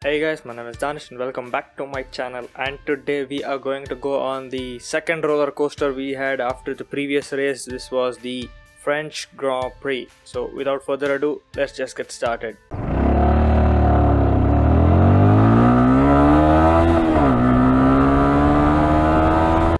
Hey guys, my name is Danish and welcome back to my channel, and today we are going to go on the second roller coaster we had after the previous race. This was the French Grand Prix. So without further ado, let's just get started.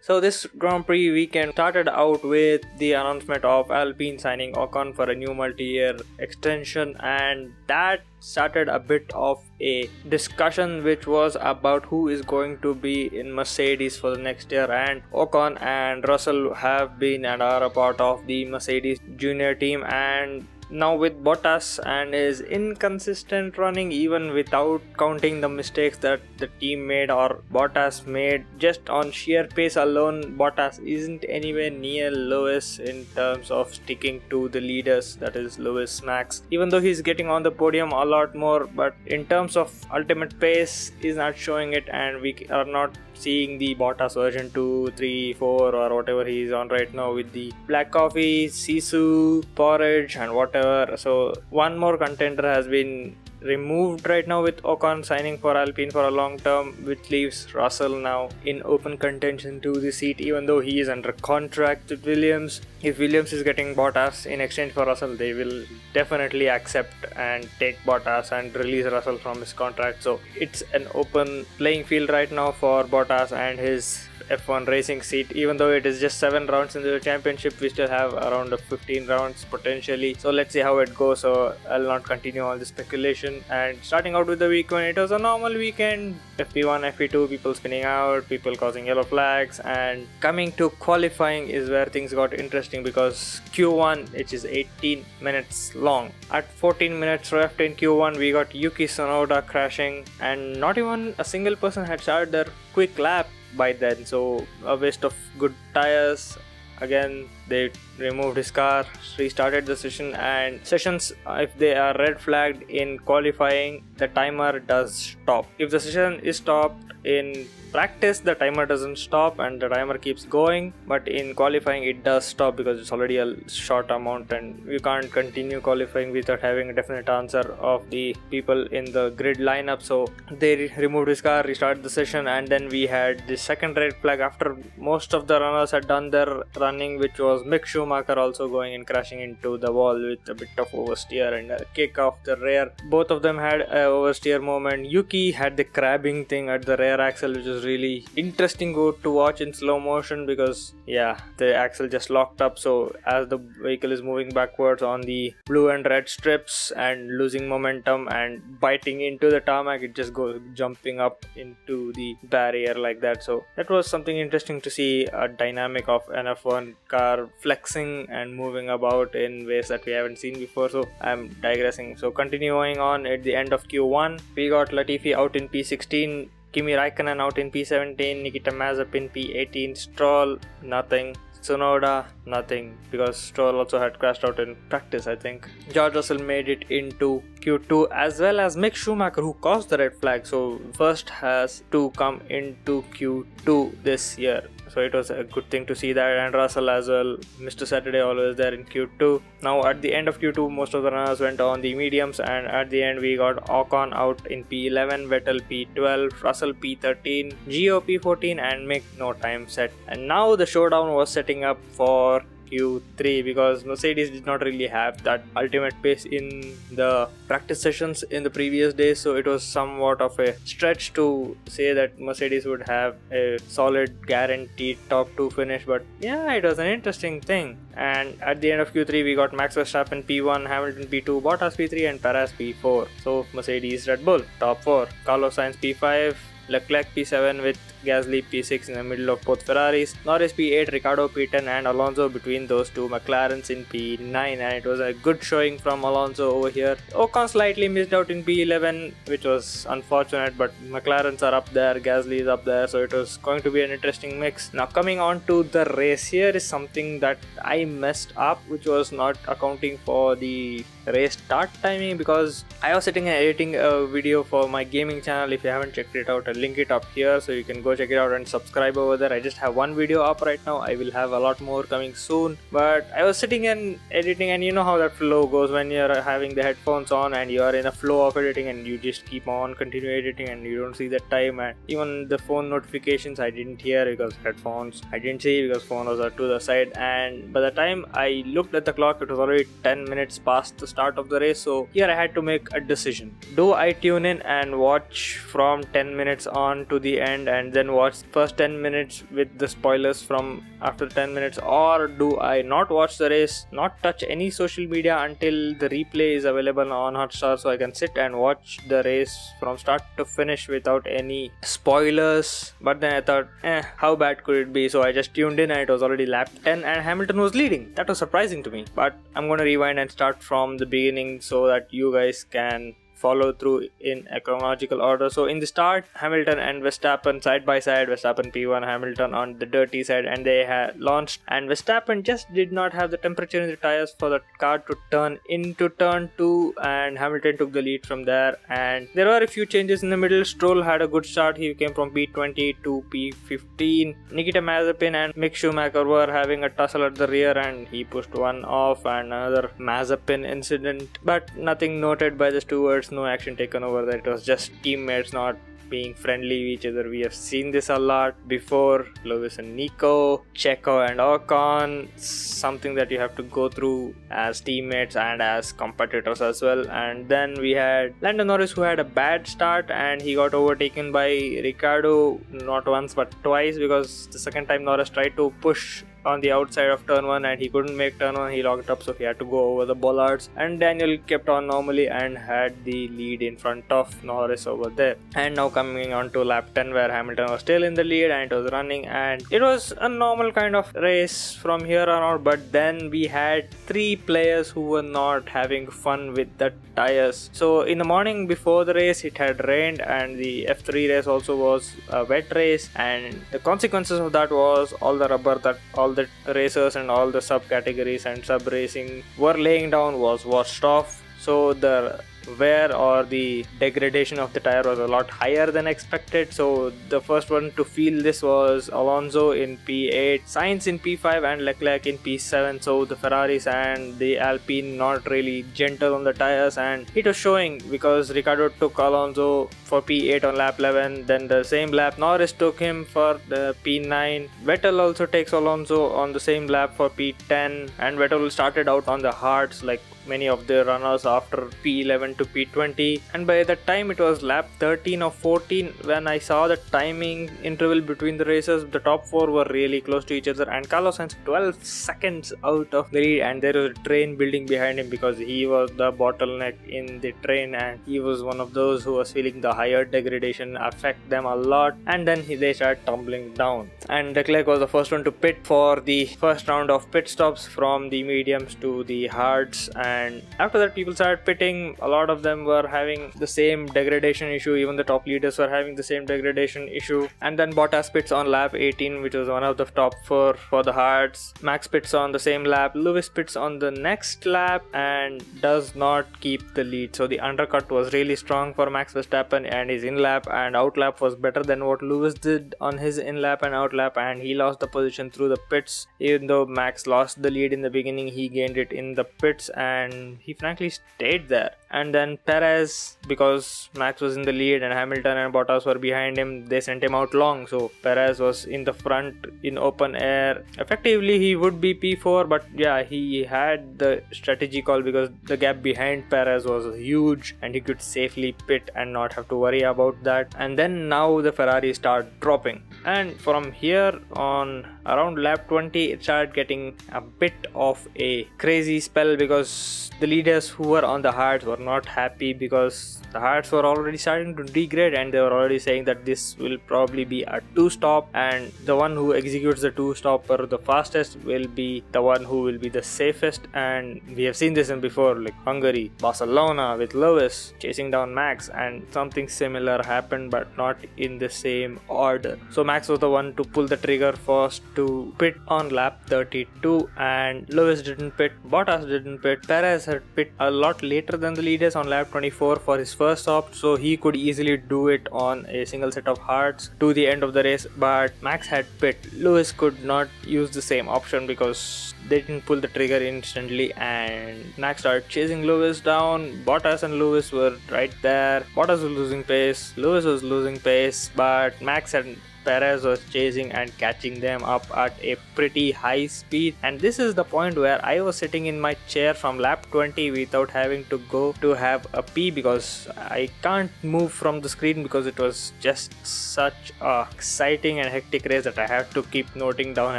So this Grand Prix weekend started out with the announcement of Alpine signing Ocon for a new multi-year extension, and that started a bit of a discussion which was about who is going to be in Mercedes for the next year. And Ocon and Russell have been and are a part of the Mercedes junior team, and now with Bottas and his inconsistent running, even without counting the mistakes that the team made or Bottas made, just on sheer pace alone, Bottas isn't anywhere near Lewis in terms of sticking to the leaders, that is Lewis, Max. Even though he's getting on the podium a lot more, but in terms of ultimate pace, he's not showing it, and we are not seeing the Bottas version 2, 3, 4 or whatever he is on right now with the black coffee, sisu, porridge and whatever. So one more contender has been removed right now with Ocon signing for Alpine for a long term, which leaves Russell now in open contention to the seat, even though he is under contract with Williams. If Williams is getting Bottas in exchange for Russell, they will definitely accept and take Bottas and release Russell from his contract. So it's an open playing field right now for Bottas and his F1 racing seat. Even though it is just 7 rounds in the championship, we still have around 15 rounds potentially, so let's see how it goes. So I'll not continue all the speculation. And starting out with the weekend, it was a normal weekend. FP1, FP2, people spinning out, people causing yellow flags, and coming to qualifying is where things got interesting, because Q1, which is 18 minutes long, at 14 minutes left in Q1 we got Yuki Tsunoda crashing, and not even a single person had started their quick lap by then, so a waste of good tires. Again, they removed his car, restarted the session, and sessions, if they are red flagged in qualifying, the timer does stop. If the session is stopped in practice, the timer doesn't stop and the timer keeps going, but in qualifying it does stop because it's already a short amount and you can't continue qualifying without having a definite answer of the people in the grid lineup. So they removed his car, restarted the session, and then we had the second red flag after most of the runners had done their running, which was Mick Schumacher also going and crashing into the wall with a bit of oversteer and a kick off the rear. Both of them had a oversteer moment. Yuki had the crabbing thing at the rear axle, which is really interesting to watch in slow motion, because the axle just locked up. So as the vehicle is moving backwards on the blue and red strips and losing momentum and biting into the tarmac, it just goes jumping up into the barrier like that. So that was something interesting to see, a dynamic of an F1 car flexing and moving about in ways that we haven't seen before. So I'm digressing. So continuing on, at the end of Q1 we got Latifi out in P16, Kimi Raikkonen out in P17, Nikita Mazepin in P18, Stroll nothing, Tsunoda nothing, because Stroll also had crashed out in practice, I think. George Russell made it into Q2, as well as Mick Schumacher, who caused the red flag, so first has to come into Q2 this year. So it was a good thing to see that, and Russell as well, Mr. Saturday always there in Q2. Now at the end of Q2, most of the runners went on the mediums, and at the end we got Ocon out in P11, Vettel P12, Russell P13, Gio P14, and Mick no time set. And now the showdown was setting up for Q3, because Mercedes did not really have that ultimate pace in the practice sessions in the previous days, so it was somewhat of a stretch to say that Mercedes would have a solid guaranteed top 2 finish. But yeah, it was an interesting thing. And at the end of Q3 we got Max Verstappen P1, Hamilton P2, Bottas P3 and Perez P4. So Mercedes, Red Bull top 4, Carlos Sainz P5, Leclerc P7 with Gasly P6 in the middle of both Ferraris, Norris P8, Ricciardo P10 and Alonso between those two, McLarens in P9, and it was a good showing from Alonso over here. Ocon slightly missed out in P11, which was unfortunate, but McLarens are up there, Gasly is up there, so it was going to be an interesting mix. Now coming on to the race, here is something that I messed up, which was not accounting for the race start timing, because I was sitting and editing a video for my gaming channel. If you haven't checked it out, I'll link it up here so you can go go check it out and subscribe over there. I just have one video up right now. I will have a lot more coming soon. But I was sitting and editing, and you know how that flow goes when you're having the headphones on and you are in a flow of editing and you just keep on continue editing and you don't see the time. And even the phone notifications I didn't hear because headphones I didn't see because phone was to the side. And by the time I looked at the clock, it was already 10 minutes past the start of the race. So here I had to make a decision. Do I tune in and watch from 10 minutes on to the end and then watch first 10 minutes with the spoilers from after 10 minutes, or do I not watch the race, not touch any social media until the replay is available on Hotstar, so I can sit and watch the race from start to finish without any spoilers? But then I thought, how bad could it be? So I just tuned in and it was already lap 10 and Hamilton was leading. That was surprising to me, but I'm going to rewind and start from the beginning so that you guys can follow through in a chronological order. So in the start, Hamilton and Verstappen side by side, Verstappen P1, Hamilton on the dirty side, and they had launched, and Verstappen just did not have the temperature in the tires for the car to turn into turn 2, and Hamilton took the lead from there. And there were a few changes in the middle. Stroll had a good start. He came from P20 to P15. Nikita Mazepin and Mick Schumacher were having a tussle at the rear and he pushed one off, and another Mazepin incident, but nothing noted by the stewards. No action taken over that. It was just teammates not being friendly with each other. We have seen this a lot before. Lewis and Nico, Checo and Ocon, something that you have to go through as teammates and as competitors as well. And then we had Lando Norris, who had a bad start and he got overtaken by Ricciardo not once but twice, because the second time Norris tried to push on the outside of turn 1 and he couldn't make turn 1, he locked up, so he had to go over the bollards, and Daniel kept on normally and had the lead in front of Norris over there. And now coming on to lap 10 where Hamilton was still in the lead and it was running, and it was a normal kind of race from here on out. But then we had 3 players who were not having fun with the tires. So in the morning before the race it had rained, and the F3 race also was a wet race, and the consequences of that was all the rubber that all the racers and all the subcategories and sub racing were laying down was washed off. So the wear or the degradation of the tire was a lot higher than expected. So the first one to feel this was Alonso in P8, Sainz in P5 and Leclerc in P7. So the Ferraris and the Alpine not really gentle on the tires, and it was showing because Ricciardo took Alonso for P8 on lap 11, then the same lap Norris took him for the P9. Vettel also takes Alonso on the same lap for P10, and Vettel started out on the hards like many of the runners after P11 to P20, and by the time it was lap 13 or 14 when I saw the timing interval between the races, the top 4 were really close to each other, and Carlos Sainz 12 seconds out of the lead, and there was a train building behind him because he was the bottleneck in the train, and he was one of those who was feeling the higher degradation affect them a lot, and then they started tumbling down. And Leclerc was the first one to pit for the first round of pit stops from the mediums to the hards, and after that people started pitting. A lot of them were having the same degradation issue, even the top leaders were having the same degradation issue. And then Bottas pits on lap 18, which was one of the top 4 for the hards. Max pits on the same lap, Lewis pits on the next lap and does not keep the lead. So the undercut was really strong for Max Verstappen, and his in lap and out lap was better than what Lewis did on his in lap and out lap, and he lost the position through the pits. Even though Max lost the lead in the beginning, he gained it in the pits and he frankly stayed there. And then Perez, because Max was in the lead and Hamilton and Bottas were behind him, they sent him out long. So Perez was in the front in open air. Effectively he would be P4, but yeah, he had the strategy call because the gap behind Perez was huge and he could safely pit and not have to worry about that. And then now the Ferrari start dropping, and from here on around lap 20 it started getting a bit of a crazy spell because the leaders who were on the hards were not happy because the hards were already starting to degrade, and they were already saying that this will probably be a 2-stop, and the one who executes the 2-stopper the fastest will be the one who will be the safest. And we have seen this in before, like Hungary, Barcelona with Lewis chasing down Max, and something similar happened but not in the same order. So Max was the one to pull the trigger first to pit on lap 32, and Lewis didn't pit, Bottas didn't pit. Perez had pit a lot later than the leaders on lap 24 for his first stop, so he could easily do it on a single set of hards to the end of the race, but Max had pit. Lewis could not use the same option because they didn't pull the trigger instantly, and Max started chasing Lewis down. Bottas and Lewis were right there. Bottas was losing pace, Lewis was losing pace, but Max and Perez was chasing and catching them up at a pretty high speed. And this is the point where I was sitting in my chair from lap 20 without having to go to have a pee, because I can't move from the screen because it was just such a exciting and hectic race that I had to keep noting down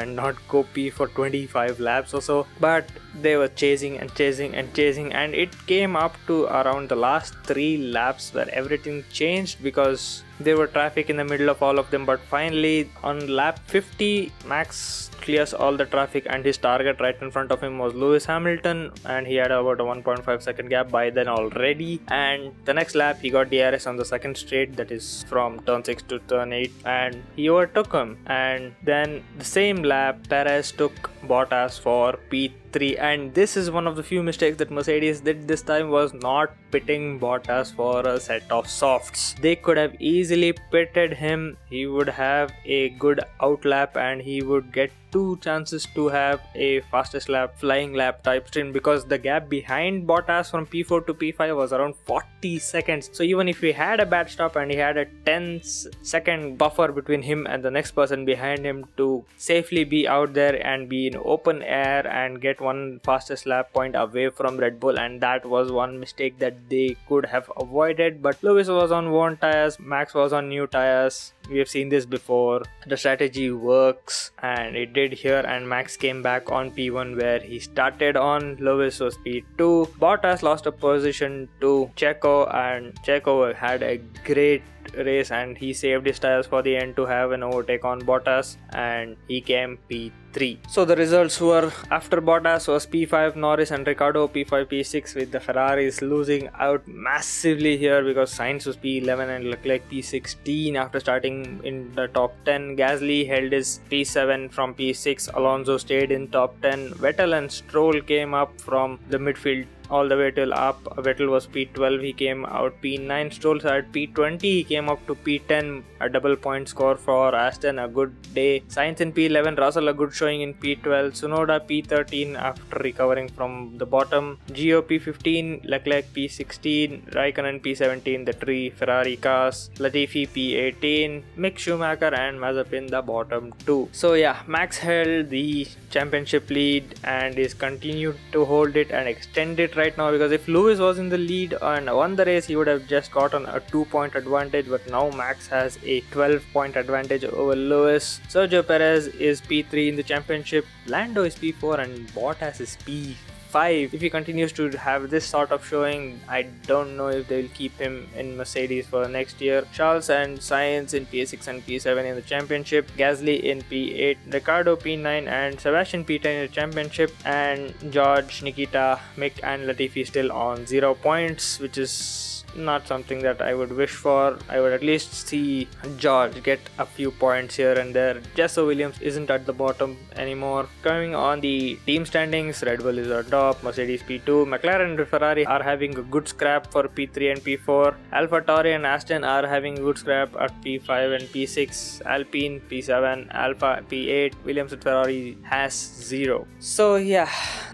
and not go pee for 25 laps or so. But they were chasing and chasing and chasing, and it came up to around the last 3 laps where everything changed because there were traffic in the middle of all of them. But finally on lap 50, Max clears all the traffic, and his target right in front of him was Lewis Hamilton, and he had about a 1.5 second gap by then already. And the next lap he got DRS on the second straight, that is from turn 6 to turn 8, and he overtook him. And then the same lap Perez took Bottas for P3, and this is one of the few mistakes that Mercedes did this time, was not pitting Bottas for a set of softs. They could have easily pitted him, he would have a good outlap and he would get 2 chances to have a fastest lap, flying lap type stint, because the gap behind Bottas from P4 to P5 was around 40 seconds. So even if he had a bad stop and he had a 10-second buffer between him and the next person behind him to safely be out there and be in open air and get one fastest lap point away from Red Bull, and that was one mistake that they could have avoided. But Lewis was on worn tires, Max was on new tires. We have seen this before. The strategy works, and it did here, and Max came back on P1 where he started on. Lewis was P2. Bottas lost a position to Checo, and Checo had a great race and he saved his tires for the end to have an overtake on Bottas, and he came P3. So the results were, after Bottas was P5 Norris and Ricciardo P5 P6, with the Ferraris losing out massively here because Sainz was P11 and Leclerc P16 after starting in the top 10. Gasly held his P7 from P6, Alonso stayed in top 10. Vettel and Stroll came up from the midfield all the way till up. Vettel was P12, he came out P9. Stroll at P20, he came up to P10, a double point score for Aston, a good day. Sainz in P11, Russell a good showing in P12, Tsunoda P13 after recovering from the bottom, Gio P15, Leclerc P16, Raikkonen P17, the 3 Ferrari cars, Latifi P18, Mick Schumacher and Mazepin the bottom 2. So yeah, Max held the championship lead and is continued to hold it and extend it right now, because if Lewis was in the lead and won the race, he would have just gotten a 2-point advantage, but now Max has a 12-point advantage over Lewis. Sergio Perez is P3 in the championship, Lando is P4 and Bottas is P5. If he continues to have this sort of showing, I don't know if they will keep him in Mercedes for next year. Charles and Sainz in P6 and P7 in the championship, Gasly in P8, Ricciardo P9 and Sebastian P10 in the championship, and George, Nikita, Mick and Latifi still on 0 points, which is not something that I would wish for. I would at least see George get a few points here and there, just so Williams isn't at the bottom anymore. Coming on the team standings, Red Bull is on top, Mercedes P2, McLaren and Ferrari are having a good scrap for P3 and P4, AlphaTauri and Aston are having a good scrap at P5 and P6, Alpine P7, Alpha P8, Williams and Ferrari has 0. So yeah,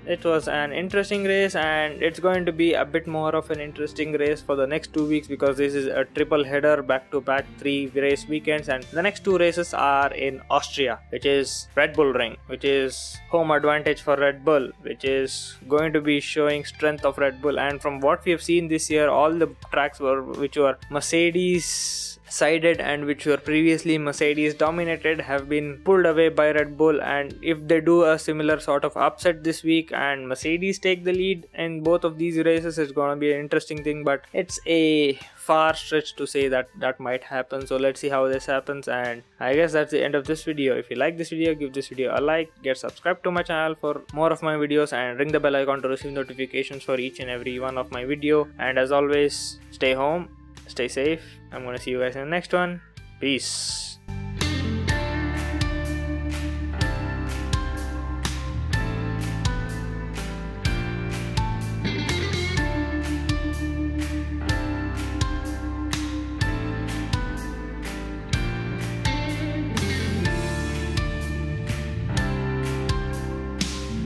it was an interesting race, and it's going to be a bit more of an interesting race for the next 2 weeks, because this is a triple header, back to back 3 race weekends, and the next 2 races are in Austria, which is Red Bull Ring, which is home advantage for Red Bull, which is going to be showing strength of Red Bull. And from what we have seen this year, all the tracks which were Mercedes sided and which were previously Mercedes dominated have been pulled away by Red Bull, and if they do a similar sort of upset this week and Mercedes take the lead in both of these races, it's gonna be an interesting thing, but it's a far stretch to say that that might happen. So let's see how this happens, and I guess that's the end of this video. If you like this video, give this video a like, get subscribed to my channel for more of my videos, and ring the bell icon to receive notifications for each and every one of my video. And as always, stay home, stay safe. I'm gonna see you guys in the next one. Peace.